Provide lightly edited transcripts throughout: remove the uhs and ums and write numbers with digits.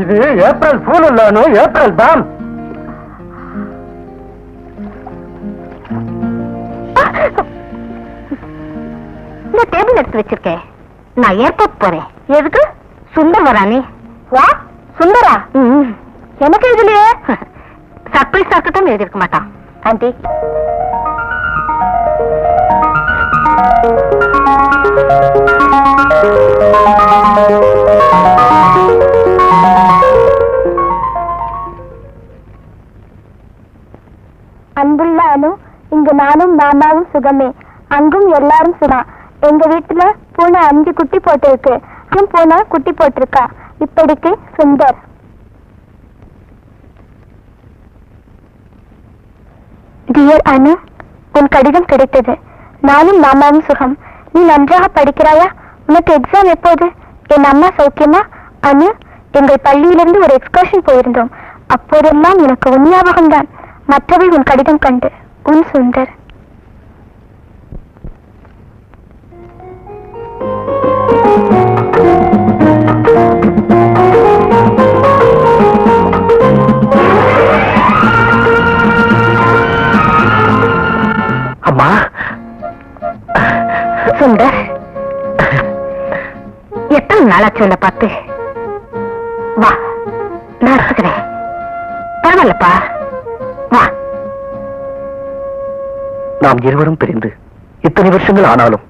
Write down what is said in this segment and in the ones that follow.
இது April fool இல்ல, April தான். இந்த டேபிள் எடுத்து வச்சிருக்கேன். நான் ஏர்போர்ட் போறேன். எதுக்கு? சுந்தர் வரானே. வா சுந்தரா? எனக்கு இதுலயே சர்ப்ரைஸ் ஆகட்டும் எழுதிருக்க மாட்டான். ஆண்டி அன்புள்ள அனு, இங்கு நானும் மாமாவும் சுகமே. அங்கும் எல்லாரும் சுகம். எங்க வீட்டுல பூனை 5 குட்டி போட்டிருக்கு. பூனை குட்டி போட்டிருக்கா. இப்படிக்கு சுந்தர். டியர் அனு, உன் கடிதம் கிடைத்தது. நானும் மாமாவும் சுகம். நீ நன்றாக படிக்கிறாயா? உனக்கு எக்ஸாம் எப்போது? என் அம்மா சௌக்கியமா? அனு, எங்கள் பள்ளியிலிருந்து ஒரு எக்ஸ்கர்ஷன் போயிருந்தோம். அப்போதெல்லாம் எனக்கு உன் ஞாபகம்தான். மற்றவை உன் கடிதம் கண்டு. உன் சுந்தர். அம்மா சுந்தர், எத்தனை நாளாச்சு உன்னை பார்த்து? வா, நான் எடுத்துக்கிறேன். பரவாயில்லப்பா, வா. நாம் இருவரும் பிரிந்து இத்தனை வருஷங்கள் ஆனாலும்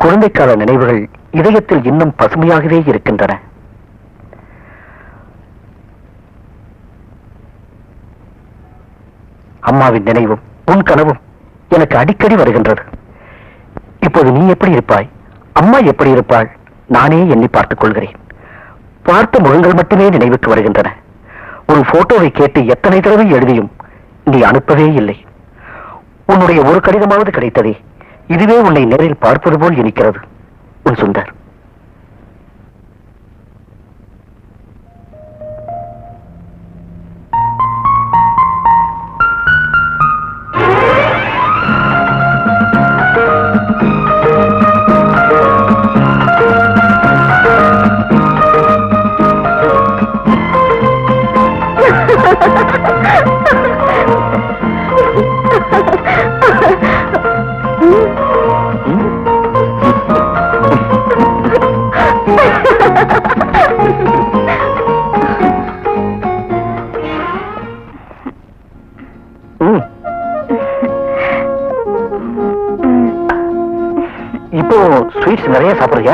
குழந்தைக்கால நினைவுகள் இதயத்தில் இன்னும் பசுமையாகவே இருக்கின்றன. அம்மாவின் நினைவும் உன் கனவும் எனக்கு அடிக்கடி வருகின்றது. இப்போது நீ எப்படி இருப்பாய், அம்மா எப்படி இருப்பாள், நானே எண்ணி பார்த்துக் கொள்கிறேன். பார்த்த முகங்கள் மட்டுமே நினைவுக்கு வருகின்றன. ஒரு போட்டோவை கேட்டு எத்தனை தடவை எழுதியும் நீ அனுப்பவே இல்லை. உன்னுடைய ஒரு கடிதமாவது கிடைத்ததே. இதுவே உன்னை நேரில் பார்ப்பது போல் இருக்கிறது. உன் சுந்தர். இப்போ ஸ்வீட்ஸ் நிறைய சாப்பிடுறியா?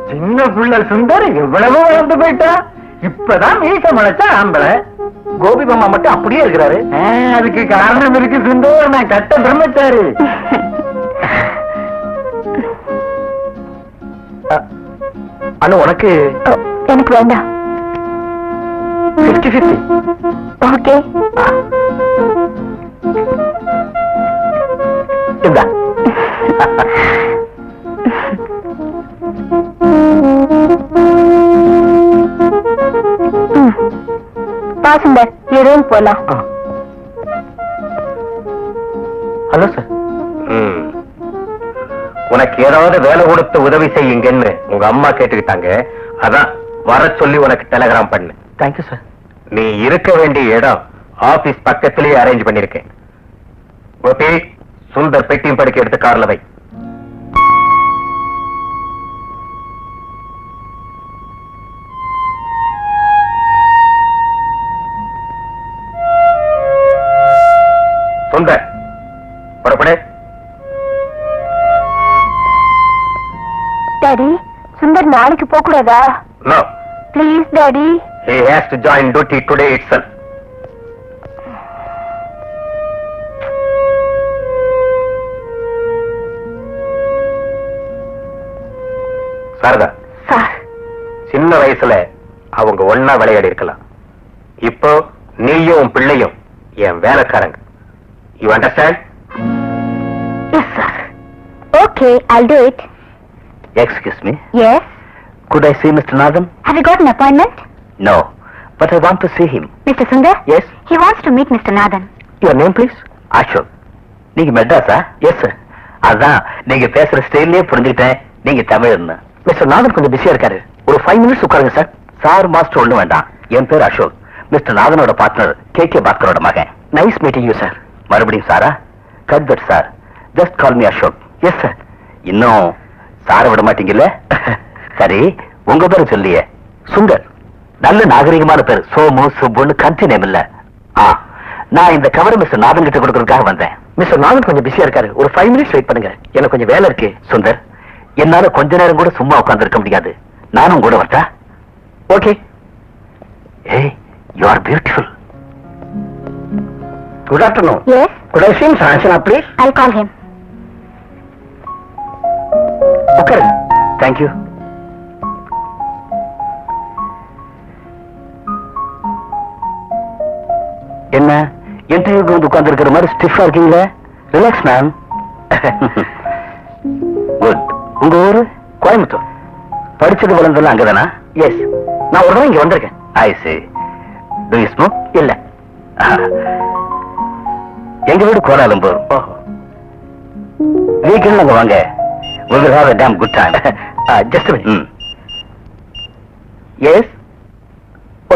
சின்ன புள்ள சுந்தர் எவ்வளவு வளர்ந்து போயிட்டா. இப்பதான் மீச முளைச்சா ஆம்பளை. கோபி மாமா மட்டும் அப்படியே இருக்கிறாரு. அதுக்கு காரணம் இருக்கு சுந்தர். நான் கட்ட பிரம்மச்சாரி. அண்ணா உனக்கு? எனக்கு வேண்டாம். 50-50. ஓகே. இந்தா. சுந்தர், எதுவும் போலாம். Hello sir. உனக்கு ஏதாவது வேலை கொடுத்து உதவி செய்யுங்கன்னு உங்க அம்மா கேட்டுக்கிட்டாங்க. அதான் வர சொல்லி உனக்கு டெலிகிராம் பண்ணு. Thank you sir. நீ இருக்க வேண்டிய இடம் ஆபீஸ் பக்கத்திலேயே அரேஞ்ச் பண்ணிருக்கேன். ஓகே, சுந்தர் பெட்டியும் படுக்க எடுத்து கார்ல வை. சுந்தர் புறப்படு. டாடி, சுந்தர் நாளைக்கு போக கூடாதா? No. Please, Daddy. He has to join duty today itself. Sharada, sir, சின்ன வயசுல அவங்க ஒன்னா விளையாடி இருக்கலாம். இப்போ நீயும் பிள்ளையும் என் வேலைக்காரங்க. You understand? Yes, sir. Okay, I'll do it. Excuse me. Yes. Could I see Mr. Nathan? Have you got an appointment? No, but I want to see him. Mr. Sundar? Yes. He wants to meet Mr. Nathan. Your name, please? Ashok. நீங்க மெட்ராஸா? Yes sir. அதான் நீங்க பேசுற ஸ்டைல்லே புரிஞ்சுக்கிட்டேன் நீங்க தமிழ்னு. Mister நாதன் கொஞ்சம் பிஸியா இருக்காரு. ஒரு 5 மினிட்ஸ் உட்காருங்க சார். சார் மாஸ்டர் ஒண்ணும் வேண்டாம். என் பேர் அசோக். மிஸ்டர் நாதனோட பார்ட்னர் கே பாஸ்கரோட மகன். Nice meeting you sir. மறுபடியும் சாரா? Cut that sir. Just call me Ashok. Yes sir. இன்னும் சார விட மாட்டீங்கல்ல? சரி, உங்க பேரு சொல்லியே. சுந்தர். நல்ல நாகரிகமான பேர். சோமு சுப்புன்னு கண்ட்ரி நேம் இல்ல. நான் இந்த கவரை மிஸ்டர் நாதன் கிட்ட கொடுக்கறதுக்காக வந்தேன். மிஸ்டர் நாதன் கொஞ்சம் பிஸியா இருக்காரு. ஒரு 5 மினிட்ஸ் வெயிட் பண்ணுங்க. எனக்கு கொஞ்சம் வேலை இருக்கு. சுந்தர், என்னால கொஞ்ச நேரம் கூட சும்மா உட்கார்ந்து இருக்க முடியாது. நானும் கூட வரட்டா? Okay. Hey, you are beautiful. Good afternoon. Yes. Could I see Sanjana please? I'll call him. உட்காரு. Thank you. என்ன இன்டர்வியூக்கு வந்து உட்கார்ந்து இருக்கிற மாதிரி ஸ்டிஃபா இருக்கீங்களே? Relax ma'am. குட். உங்க ஊரு? கோயம்புத்தூர். படிச்சது வளர்ந்ததெல்லாம் அங்கதானா? எஸ். நான் ஒரு தடவை இங்க வந்திருக்கேன். I see. Do you smoke? இல்ல. எங்க வீடு கோலாலம்பூர். வீக்கெண்ட் அங்க வாங்க. We will have a damn good time. Just a minute. Yes?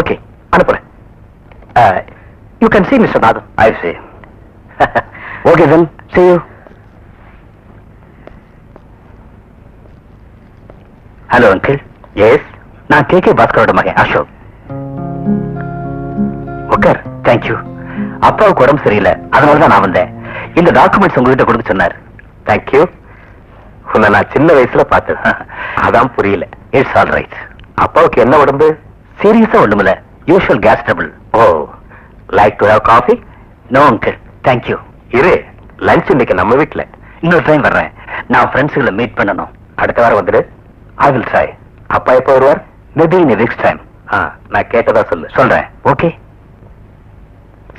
Okay. அனுப்புறேன். You can see Mr. Nathan. I see. Okay then. See you. Hello, uncle. Yes? நான் K பாஸ்கரோட மகன் அசோக். உட்கார். Thank you. அப்பாவுக்கு உடம்பு சரியில்லை. அதனாலதான் நான் வந்தேன். இந்த டாக்குமெண்ட்ஸ் உங்ககிட்ட கொடுக்க சொன்னார். Thank you. உன்னை நான் சின்ன வயசுல பார்த்தேன். அதான் புரியல. It's all right. அப்பாவுக்கு என்ன உடம்பு? சீரியஸா ஒண்ணுமில்ல. Usual case trouble. Oh, like to have coffee? No uncle, thank you. இரு, லஞ்ச் இன்னைக்கு நம்ம வீட்டுல. இன்னொரு டைம் வர்றேன். நான் ஃப்ரெண்ட்ஸுகளை மீட் பண்ணணும். அடுத்த வாரம் வந்துடு. I will try. அப்பா எப்போ வருவார்? Maybe in next time. நான் கேட்டதா சொல்லு. சொல்றேன். ஓகே.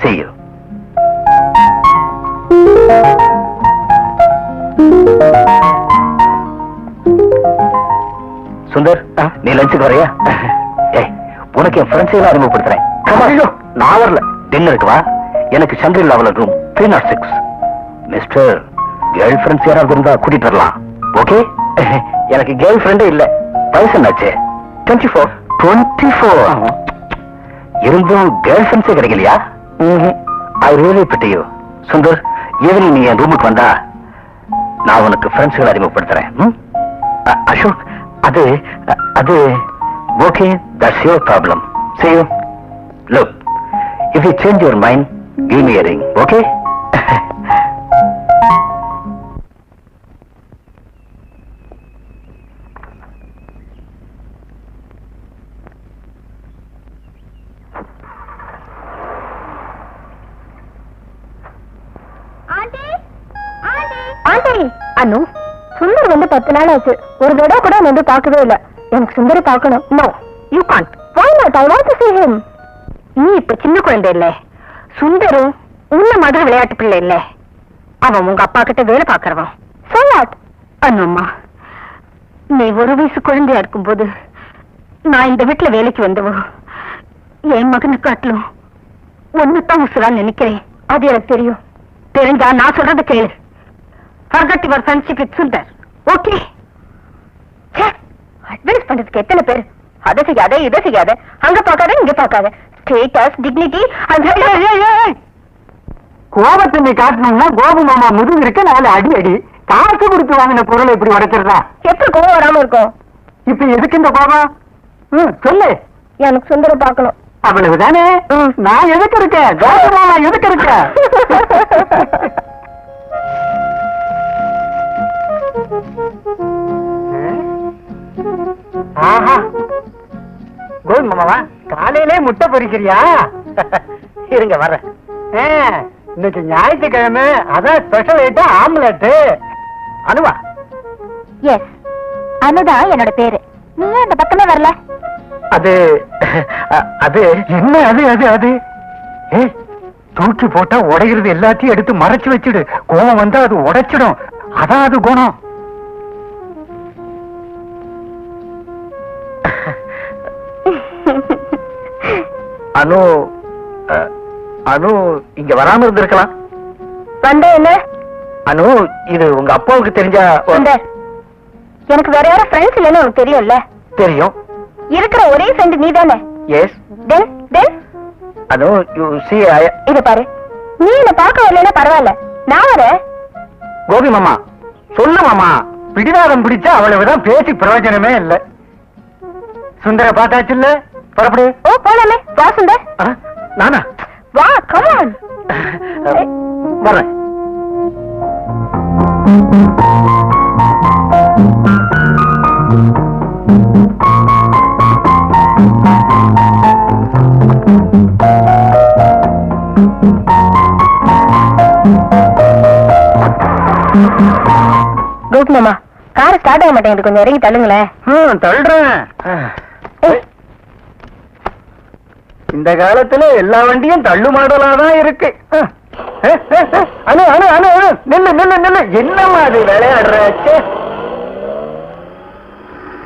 See you. சுந்தர், நீ லஞ்சுக்கு வரையா? ஏய், உனக்கு என் ஃப்ரெண்ட்ஸ் எல்லாம் அறிமுகப்படுத்துறேன். நான் வரல. டின்னருக்கு வா. எனக்கு சந்திரிலாவில் ரூம் 306. மிஸ்டர், கேர்ள் ஃப்ரெண்ட்ஸ் யாராவது இருந்தா கூட்டிட்டு வரலாம். ஓகே? எனக்கு கேர்ள் ஃப்ரெண்டே இல்ல. வயசு என்னாச்சு? 24. 24 இருந்தும் கேர்ள் ஃப்ரெண்ட்ஸே கிடைக்கலையா? I really PT you. Sundar, evening நீ என் ரூமுக்கு வந்தா நான் உனக்கு ஃப்ரெண்ட்ஸ்களை அறிமுகப்படுத்துறேன். அசோக், அது okay, that's your problem. See you. Look, if you change your mind, give me a ring, okay? அனு, சுந்தர் வந்து 10 நாள் ஆச்சு. ஒரு தடவை கூட வந்து பார்க்கவே இல்ல. எனக்கு சுந்தரை பார்க்கணும். No, you can't. Why not? I want to see him. நீ இப்ப சின்ன குழந்தை இல்ல. சுந்தரும் உன்ன மாதிரி விளையாட்டு பிள்ளை இல்ல. அவன் உங்க அப்பா கிட்ட வேலை பாக்குறவன். So what? அண்ணம்மா, நீ ஒரு வயசு குழந்தையா இருக்கும்போது நான் இந்த வீட்டுல வேலைக்கு வந்தவோ என் மகனு காட்டிலும் ஒன்னுதான் உசுரா நினைக்கிறேன். அது எனக்கு தெரியும். தெரிஞ்சா நான் சொல்றது கேளு. Forget your friendship with Sundar. Okay? Advice பண்றதுக்கு எத்தனை பேர்? அதை செய்யாத, இதை செய்யாத, அங்க பார்க்காத, இங்க பார்க்காத. ஸ்டேட்டஸ், டிக்னிட்டி, கோபத்தை நீ காட்டணும்னா கோபு மாமா முதுகு இருக்க நாலு அடி அடி. காசு கொடுத்து வாங்கின பொருளை இப்படி உடைக்கிறதா? எப்படி கோபம் வராம இருக்கும்? இப்ப எதுக்கு இந்த கோபம்? சொல்லு. எனக்கு சுந்தரம் பார்க்கணும். அவ்வளவுதானே? நான் எதுக்கு இருக்கேன்? கோபு மாமா எதுக்கு இருக்க? ஆஹா, கோபு மாமாவா காலையிலே முட்டை பொரிக்கிறியா? இருங்க வர்றேன். இன்னைக்கு ஞாயிற்றுக்கிழமை, அதான் special item omelette. Anuva? S, அனுதான் என்னோட பேரு. நீ ஏன் இந்த பக்கமே வரல? அது அது என்ன? அது அது அது தூக்கி போட்டா உடையிறது எல்லாத்தையும் எடுத்து மறைச்சு வச்சிடு. கோபம் வந்தா அது உடைச்சிடும். அதான் அது குணம். அனு அனு இங்க வராம இருந்திருக்கலாம். வந்த என்ன அனு, இது உங்க அப்பாவுக்கு தெரிஞ்சா? எனக்கு வேற யாரும் ஃப்ரெண்ட்ஸ் இல்லைன்னு உனக்கு தெரியும்ல? தெரியும். இருக்கிற ஒரே ஃப்ரெண்ட் நீ தானே? Yes. Then Anu, you see, இத பாரு, நீ என்ன பார்க்க வரலன்னா பரவாயில்ல, நான் வரேன். கோபி மாமா சொல்லு மாமா. பிடிவாதம் பிடிச்சா அவ்வளவுதான், பேசி பிரயோஜனமே இல்ல. சுந்தர பார்த்தாச்சுல்ல, புறப்படு. ஓ போலாமே, வா சுந்தர். நானா? வா, come on. வரேன். கோபி மாமா, கார் ஸ்டார்ட் ஆக மாட்டேங்குது, கொஞ்சம் இறங்கி தள்ளுங்களேன். தள்ளுறேன். இந்த காலத்துல எல்லா வண்டியும் தள்ளு மாடலாதான் இருக்கு. அனு அனு அனு அனு, நில்லு நில்லு நில்லு. என்னம்மா அது விளையாடுற?